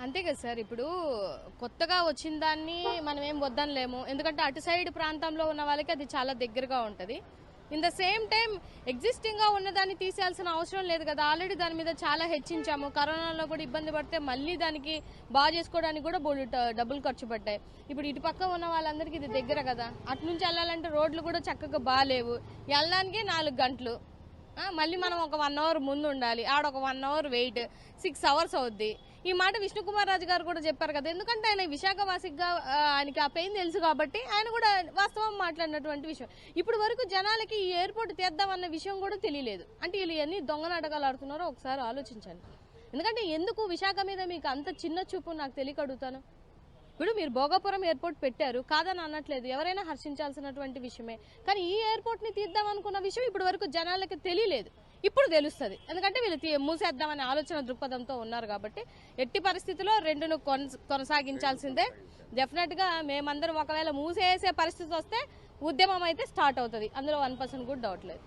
అంతే కదా సార్. ఇప్పుడు కొత్తగా వచ్చిన దాన్ని మనం ఏం వద్దనలేము, ఎందుకంటే అటు సైడ్ ప్రాంతంలో ఉన్న వాళ్ళకి అది చాలా దగ్గరగా ఉంటుంది. ఇన్ ద సేమ్ టైం ఎగ్జిస్టింగ్గా ఉన్నదాన్ని తీసేయాల్సిన అవసరం లేదు కదా. ఆల్రెడీ దాని మీద చాలా హెచ్చించాము. కరోనాలో కూడా ఇబ్బంది పడితే మళ్ళీ దానికి బాగా చేసుకోవడానికి కూడా డబ్బులు ఖర్చు పడ్డాయి. ఇప్పుడు ఇటు పక్క ఉన్న వాళ్ళందరికీ ఇది దగ్గర కదా. అటు నుంచి వెళ్ళాలంటే రోడ్లు కూడా చక్కగా బాగాలేవు, వెళ్ళడానికి 4 గంటలు. మళ్ళీ మనం ఒక 1 అవర్ ముందు ఉండాలి, ఆడ ఒక 1 అవర్ వెయిట్, 6 అవర్స్ అవుద్ది. ఈ మాట విష్ణుకుమార్ రాజు గారు కూడా చెప్పారు కదా. ఎందుకంటే ఆయన విశాఖవాసిగా ఆయనకి ఆ పెయిన్ తెలుసు కాబట్టి ఆయన కూడా వాస్తవం మాట్లాడినటువంటి విషయం. ఇప్పుడు వరకు జనాలకి ఈ ఎయిర్పోర్ట్ తీద్దామన్న విషయం కూడా తెలియలేదు. అంటే వీళ్ళు ఎన్ని దొంగ నాటకాలు ఆడుతున్నారో ఒకసారి ఆలోచించండి. ఎందుకంటే ఎందుకు విశాఖ మీద మీకు అంత చిన్న చూపు నాకు తెలియక అడుగుతాను. ఇప్పుడు మీరు భోగాపురం ఎయిర్పోర్ట్ పెట్టారు, కాదని అనట్లేదు, ఎవరైనా హర్షించాల్సినటువంటి విషయమే. కానీ ఈ ఎయిర్పోర్ట్ని తీద్దాం అనుకున్న విషయం ఇప్పటి వరకు జనాలకి తెలియలేదు. ఇప్పుడు తెలుస్తుంది, ఎందుకంటే వీళ్ళు మూసేద్దామనే ఆలోచన దృక్పథంతో ఉన్నారు కాబట్టి. ఎట్టి పరిస్థితిలో రెండును కొనసాగించాల్సిందే. డెఫినెట్గా మేమందరం ఒకవేళ మూసేసే పరిస్థితి వస్తే ఉద్యమం అయితే స్టార్ట్ అవుతుంది, అందులో 1% కూడా డౌట్ లేదు.